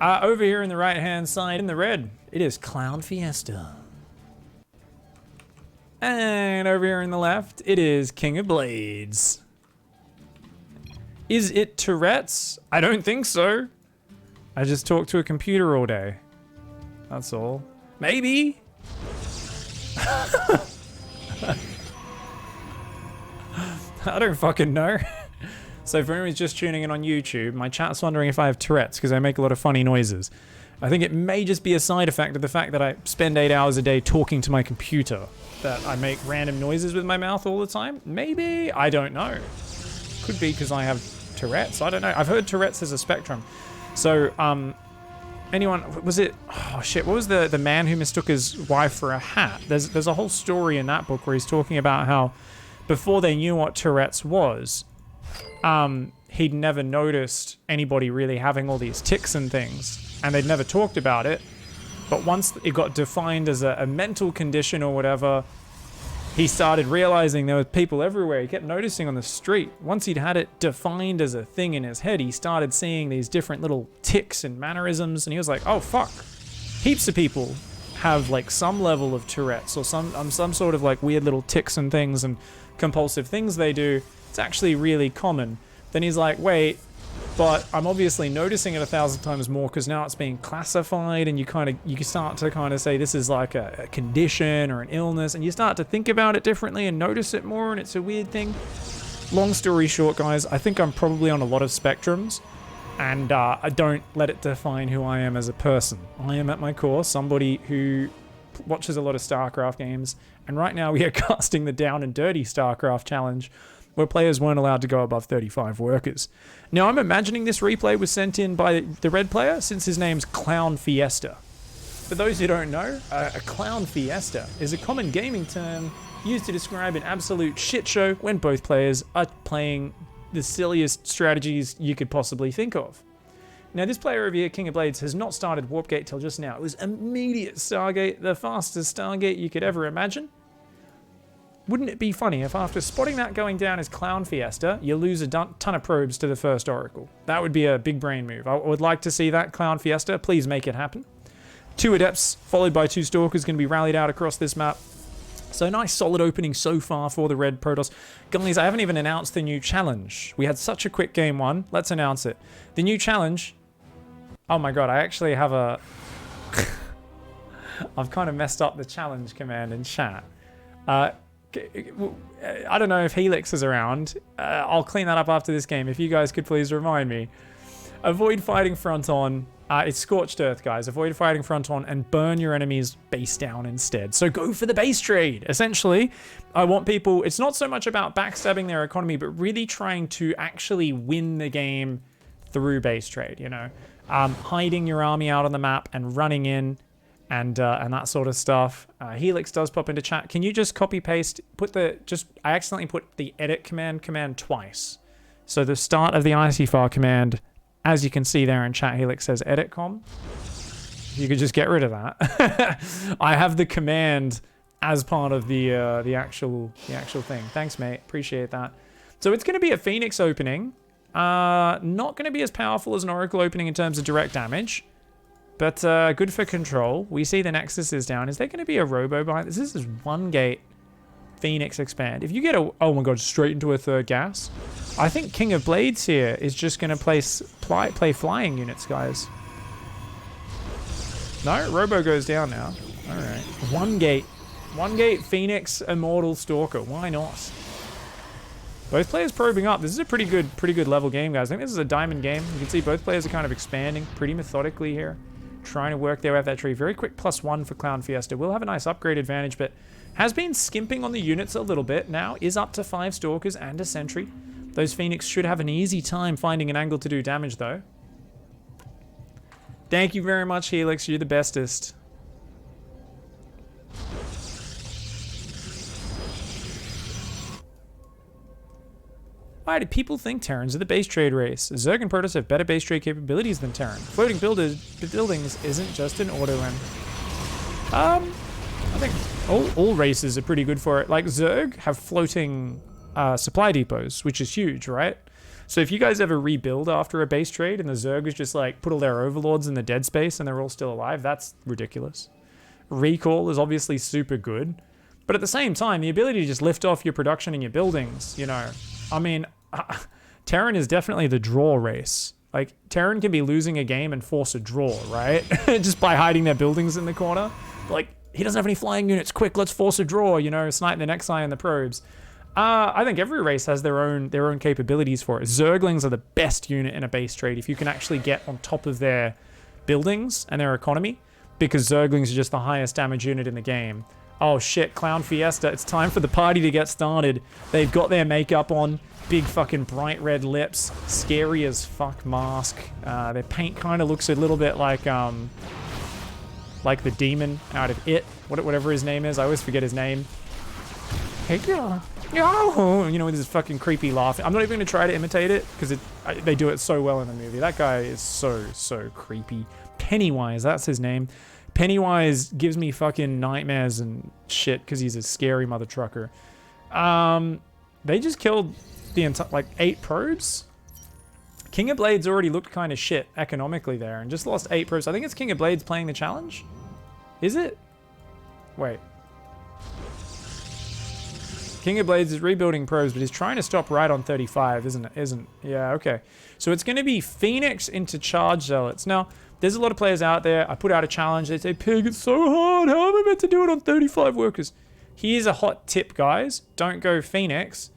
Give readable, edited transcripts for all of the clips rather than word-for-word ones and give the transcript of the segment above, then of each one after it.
Over here in the right-hand side, in the red, it is Clown Fiesta. And over here in the left, it is King of Blades. Is it Tourette's? I don't think so. I just talk to a computer all day. That's all. Maybe. I don't fucking know. So for anyone who's just tuning in on YouTube, my chat's wondering if I have Tourette's because I make a lot of funny noises. I think it may just be a side effect of the fact that I spend 8 hours a day talking to my computer, that I make random noises with my mouth all the time. Maybe, I don't know. Could be because I have Tourette's, I don't know. I've heard Tourette's is a spectrum. So, anyone, was it, oh shit, what was the man who mistook his wife for a hat? There's a whole story in that book where he's talking about how before they knew what Tourette's was, he'd never noticed anybody really having all these tics and things, and they'd never talked about it. But once it got defined as a mental condition or whatever, he started realizing there were people everywhere. He kept noticing on the street. Once he'd had it defined as a thing in his head, he started seeing these different little tics and mannerisms, and he was like, oh fuck. Heaps of people have like some level of Tourette's or some sort of like weird little tics and things and compulsive things they do. It's actually really common. Then he's like, wait, but I'm obviously noticing it 1,000 times more because now it's being classified, and you start to kind of say this is like a condition or an illness, and you start to think about it differently and notice it more, and it's a weird thing. Long story short, guys, I think I'm probably on a lot of spectrums, and I don't let it define who I am as a person. I am at my core somebody who watches a lot of StarCraft games, and right now we are casting the Down and Dirty StarCraft challenge, where players weren't allowed to go above 35 workers. Now, I'm imagining this replay was sent in by the red player, since his name's Clown Fiesta. For those who don't know, a Clown Fiesta is a common gaming term used to describe an absolute shit show when both players are playing the silliest strategies you could possibly think of. Now, this player over here, King of Blades, has not started Warp Gate till just now. It was immediate Stargate, the fastest Stargate you could ever imagine. Wouldn't it be funny if after spotting that going down as Clown Fiesta, you lose a ton of probes to the first Oracle? That would be a big brain move. I would like to see that, Clown Fiesta. Please make it happen. 2 Adepts, followed by 2 Stalkers, going to be rallied out across this map. So nice solid opening so far for the red Protoss. Guys, I haven't even announced the new challenge. We had such a quick game one. Let's announce it. The new challenge... Oh my god, I actually have a... I've kind of messed up the challenge command in chat. I don't know if Helix is around. I'll clean that up after this game. If you guys could please remind me. Avoid fighting front on. It's Scorched Earth, guys. Avoid fighting front on and burn your enemy's base down instead. So go for the base trade. Essentially, I want people... It's not so much about backstabbing their economy, but really trying to actually win the game through base trade, you know. Hiding your army out on the map and running in. And that sort of stuff. Helix does pop into chat. Can you just copy paste? I accidentally put the edit command twice. So the start of the ICYFAR command, as you can see there in chat, Helix says edit com. You could just get rid of that. I have the command as part of the actual thing. Thanks, mate. Appreciate that. So it's going to be a Phoenix opening. Not going to be as powerful as an Oracle opening in terms of direct damage. But good for control. We see the Nexus is down. Is there going to be a Robo behind this? This is 1 gate Phoenix expand. If you get a... Oh my god, straight into a 3rd gas. I think King of Blades here is just going to play flying units, guys. No, Robo goes down now. Alright. 1 gate. 1 gate Phoenix Immortal Stalker. Why not? Both players probing up. This is a pretty good level game, guys. I think this is a diamond game. You can see both players are kind of expanding pretty methodically here. Trying to work their way up that tree. Very quick +1 for Clown Fiesta. Will have a nice upgrade advantage, but has been skimping on the units a little bit. Now is up to 5 Stalkers and a Sentry. Those Phoenix should have an easy time finding an angle to do damage, though. Thank you very much, Helix. You're the bestest. Why do people think Terrans are the base trade race? Zerg and Protoss have better base trade capabilities than Terran. Floating buildings isn't just an auto-win. I think all races are pretty good for it. Like Zerg have floating supply depots, which is huge, right? So if you guys ever rebuild after a base trade and the Zergers just like put all their overlords in the dead space and they're all still alive, that's ridiculous. Recall is obviously super good. But at the same time, the ability to just lift off your production and your buildings, you know, I mean, Terran is definitely the draw race. Like, Terran can be losing a game and force a draw, right? Just by hiding their buildings in the corner. Like, he doesn't have any flying units. Quick, let's force a draw, you know, snipe the next eye and the probes. I think every race has their own capabilities for it. Zerglings are the best unit in a base trade if you can actually get on top of their buildings and their economy, because Zerglings are just the highest damage unit in the game. Oh shit, Clown Fiesta, it's time for the party to get started. They've got their makeup on. Big fucking bright red lips, scary as fuck mask. Their paint kind of looks a little bit like the demon out of It, whatever his name is. I always forget his name. Hey girl, yo, you know, with his fucking creepy laugh. I'm not even gonna try to imitate it because they do it so well in the movie. That guy is so creepy. Pennywise, that's his name. Pennywise gives me fucking nightmares and shit because he's a scary mother trucker. They just killed the entire, like, 8 probes. King of Blades already looked kind of shit economically there and just lost 8 probes. I think it's King of Blades playing the challenge. Is it? Wait. King of Blades is rebuilding probes, but he's trying to stop right on 35, isn't it? Yeah, okay. So it's going to be Phoenix into Charge Zealots. Now, there's a lot of players out there. I put out a challenge. They say, Pig, it's so hard. How am I meant to do it on 35 workers? Here's a hot tip, guys. Don't go Phoenix.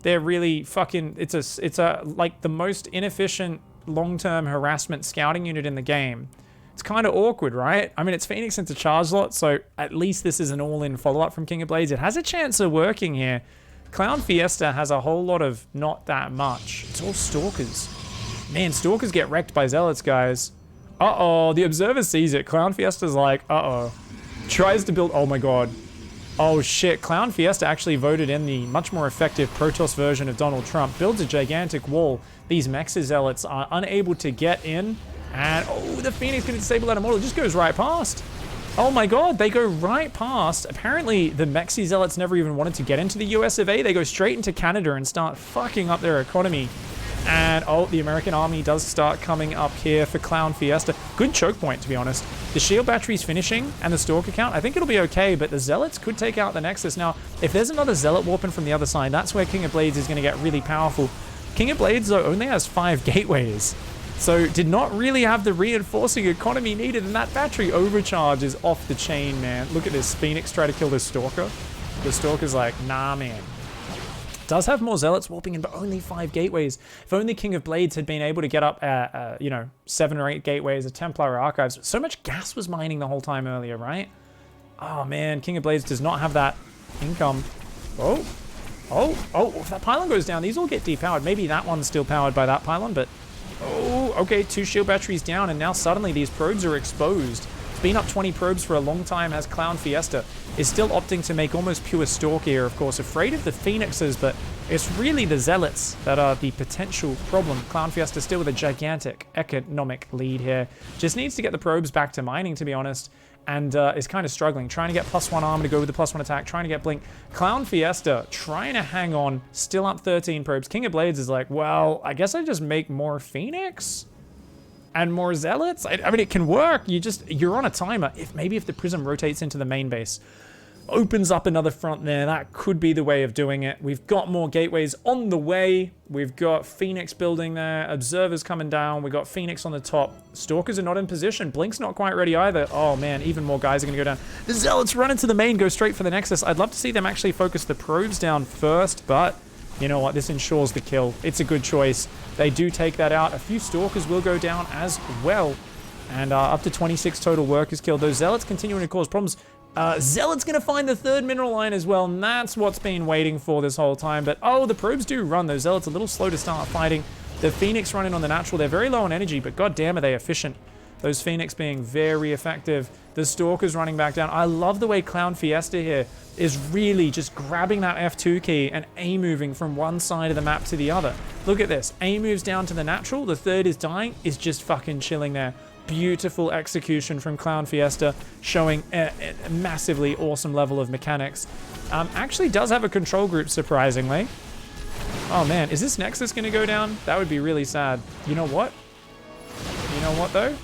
They're really fucking, it's a like the most inefficient long-term harassment scouting unit in the game. It's kind of awkward, right? I mean, it's Phoenix into Charge Lot, so at least this is an all-in follow-up from King of Blades. It has a chance of working here. Clown Fiesta has a whole lot of not that much. It's all Stalkers. Man, Stalkers get wrecked by Zealots, guys. Uh-oh, the Observer sees it. Clown Fiesta's like, uh-oh. Tries to build, oh my god. Oh shit, Clown Fiesta actually voted in the much more effective Protoss version of Donald Trump. Builds a gigantic wall. These Mexa Zealots are unable to get in. And, oh, the Phoenix can disable that immortal. It just goes right past. Oh my god, they go right past. Apparently, the Mexi Zealots never even wanted to get into the US of A. They go straight into Canada and start fucking up their economy. And, oh, the American army does start coming up here for Clown Fiesta. Good choke point, to be honest. The shield battery's finishing, and the Stalker count, I think it'll be okay, but the Zealots could take out the Nexus. Now, if there's another Zealot warping from the other side, that's where King of Blades is going to get really powerful. King of Blades, though, only has 5 gateways. So, did not really have the reinforcing economy needed, and that battery overcharge is off the chain, man. Look at this. Phoenix try to kill this Stalker. The Stalker's like, nah, man. Does have more Zealots warping in, but only 5 gateways. If only King of Blades had been able to get up, you know, 7 or 8 gateways, a Templar Archives. So much gas was mining the whole time earlier, right? Oh, man. King of Blades does not have that income. Oh. If that pylon goes down, these all get depowered. Maybe that one's still powered by that pylon, but... Oh, okay. 2 shield batteries down, and now suddenly these probes are exposed. It's been up 20 probes for a long time, has Clown Fiesta. Is still opting to make almost pure Stalk here, of course. Afraid of the Phoenixes, but it's really the Zealots that are the potential problem. Clown Fiesta still with a gigantic economic lead here. Just needs to get the probes back to mining, to be honest. And is kind of struggling. Trying to get +1 armor to go with the +1 attack. Trying to get Blink. Clown Fiesta trying to hang on. Still up 13 probes. King of Blades is like, well, I guess I just make more Phoenix? And more Zealots? I mean, it can work. You're on a timer. Maybe if the Prism rotates into the main base, opens up another front there, that could be the way of doing it. We've got more gateways on the way. We've got Phoenix building there. Observers coming down. We've got Phoenix on the top. Stalkers are not in position. Blink's not quite ready either. Oh, man, even more guys are going to go down. The Zealots run into the main, go straight for the Nexus. I'd love to see them actually focus the probes down first, but... you know what? This ensures the kill. It's a good choice. They do take that out. A few Stalkers will go down as well. And up to 26 total workers killed. Those Zealots continuing to cause problems. Zealot's going to find the 3rd mineral line as well. And that's what's been waiting for this whole time. But, oh, the probes do run. Those Zealots a little slow to start fighting. The Phoenix running on the natural. They're very low on energy, but goddamn are they efficient. Those Phoenix being very effective. The Stalkers running back down. I love the way Clown Fiesta here is really just grabbing that F2 key and A-moving from one side of the map to the other. Look at this. A moves down to the natural. The 3rd is dying. Is just fucking chilling there. Beautiful execution from Clown Fiesta, showing a massively awesome level of mechanics. Actually does have a control group, surprisingly. Oh man, is this Nexus gonna go down? That would be really sad. You know what? You know what though?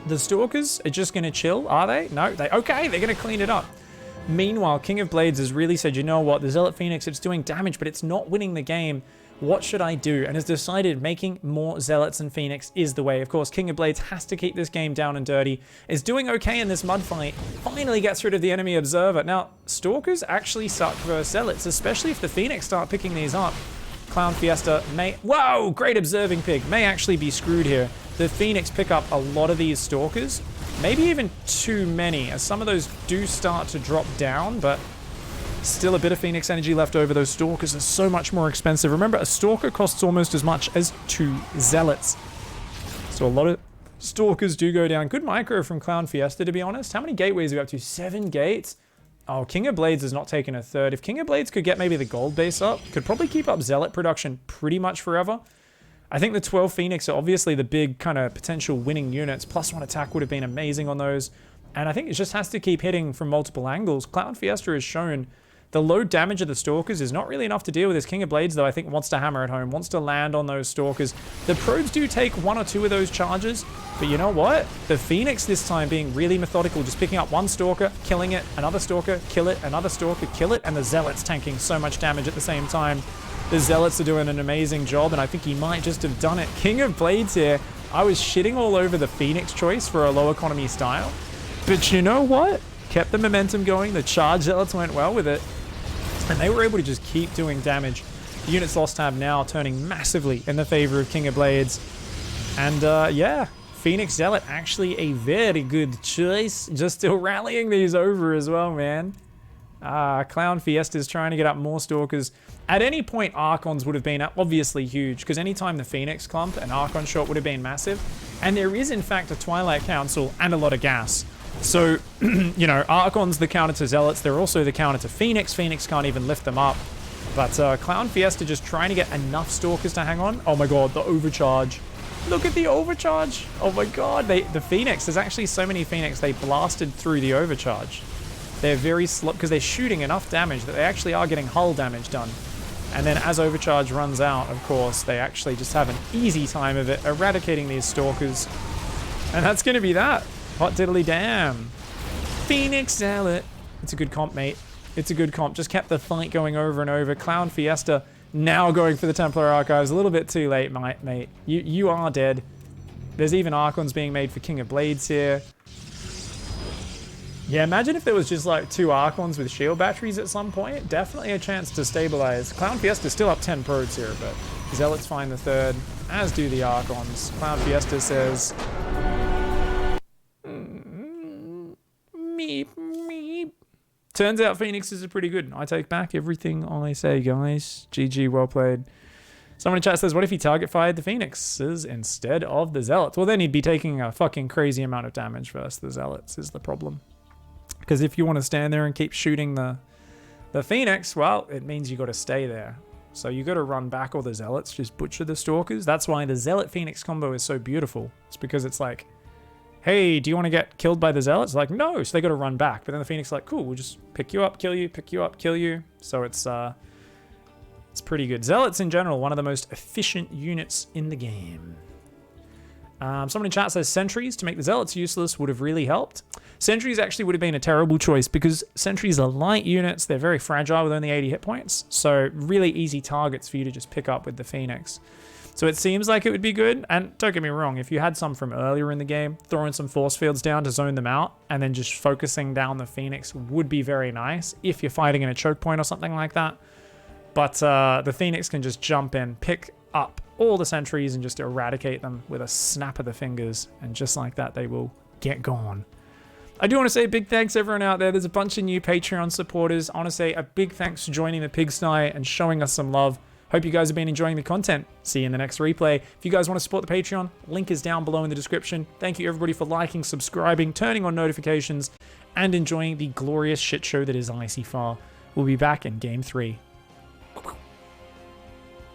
The Stalkers are just gonna chill, are they? No, okay, they're gonna clean it up. Meanwhile, King of Blades has really said, you know what, the Zealot Phoenix, it's doing damage, but it's not winning the game. What should I do? And has decided making more Zealots and Phoenix is the way. Of course, King of Blades has to keep this game down and dirty. Is doing okay in this mud fight. Finally gets rid of the enemy observer. Now, Stalkers actually suck versus Zealots, especially if the Phoenix start picking these up. Clown Fiesta may... Whoa! Great observing pig. May actually be screwed here. The Phoenix pick up a lot of these Stalkers. Maybe even too many, as some of those do start to drop down, but... Still a bit of Phoenix energy left over. Those Stalkers are so much more expensive. Remember, a Stalker costs almost as much as 2 Zealots. So a lot of Stalkers do go down. Good micro from Clown Fiesta, to be honest. How many gateways are we up to? 7 gates? Oh, King of Blades has not taken a third. If King of Blades could get maybe the gold base up, could probably keep up Zealot production pretty much forever. I think the 12 Phoenix are obviously the big kind of potential winning units. +1 attack would have been amazing on those. And I think it just has to keep hitting from multiple angles. Clown Fiesta has shown... The low damage of the Stalkers is not really enough to deal with this. King of Blades, though, I think wants to hammer it home, wants to land on those Stalkers. The probes do take 1 or 2 of those charges, but you know what? The Phoenix this time being really methodical, just picking up 1 Stalker, killing it, another Stalker, kill it, another Stalker, kill it, and the Zealots tanking so much damage at the same time. The Zealots are doing an amazing job, and I think he might just have done it. King of Blades here. I was shitting all over the Phoenix choice for a low economy style, but you know what? Kept the momentum going. The charge Zealots went well with it. And they were able to just keep doing damage. The units lost tab now turning massively in the favor of King of Blades. And yeah, Phoenix Zealot actually a very good choice. Just still rallying these over as well, man. Clown Fiesta is trying to get up more Stalkers. At any point, Archons would have been obviously huge, because anytime the Phoenix clump, an Archon shot would have been massive. And there is, in fact, a Twilight Council and a lot of gas. So, you know, Archon's the counter to Zealots. They're also the counter to Phoenix. Phoenix can't even lift them up. But Clown Fiesta just trying to get enough Stalkers to hang on. Oh my god, the overcharge. Look at the overcharge. Oh my god, the Phoenix. There's actually so many Phoenix, they blasted through the overcharge. They're very slow, because they're shooting enough damage that they actually are getting hull damage done. And then as overcharge runs out, of course, they actually just have an easy time of it, eradicating these Stalkers. And that's going to be that. Hot diddly damn. Phoenix Zealot. It's a good comp, mate. It's a good comp. Just kept the fight going over and over. Clown Fiesta now going for the Templar Archives. A little bit too late, mate. You are dead. There's even Archons being made for King of Blades here. Yeah, imagine if there was just like 2 Archons with shield batteries at some point. Definitely a chance to stabilize. Clown Fiesta's still up 10 probes here, but Zealots find the third, as do the Archons. Clown Fiesta says... Meep, meep. Turns out Phoenixes are pretty good. I take back everything I say, guys. GG, well played. Someone in chat says, what if he target fired the Phoenixes instead of the Zealots? Well, then he'd be taking a fucking crazy amount of damage versus the Zealots is the problem. Because if you want to stand there and keep shooting the Phoenix, well, it means you got to stay there. So you got to run back all the Zealots, just butcher the Stalkers. That's why the Zealot Phoenix combo is so beautiful. It's because it's like, hey, do you want to get killed by the Zealots? Like, no. So they got to run back. But then the Phoenix is like, cool, we'll just pick you up, kill you, pick you up, kill you. So it's pretty good. Zealots in general, one of the most efficient units in the game. Someone in chat says sentries to make the Zealots useless would have really helped. Sentries actually would have been a terrible choice because sentries are light units. They're very fragile with only 80 hit points. So really easy targets for you to just pick up with the Phoenix. So it seems like it would be good, and don't get me wrong, if you had some from earlier in the game, throwing some force fields down to zone them out, and then just focusing down the Phoenix would be very nice if you're fighting in a choke point or something like that. But the Phoenix can just jump in, pick up all the sentries, and just eradicate them with a snap of the fingers, and just like that, they will get gone. I do want to say a big thanks to everyone out there. There's a bunch of new Patreon supporters. I want to say a big thanks for joining the Pigsty and showing us some love. Hope you guys have been enjoying the content. See you in the next replay. If you guys want to support the Patreon, link is down below in the description. Thank you everybody for liking, subscribing, turning on notifications, and enjoying the glorious shit show that is ICYFAR. We'll be back in Game 3.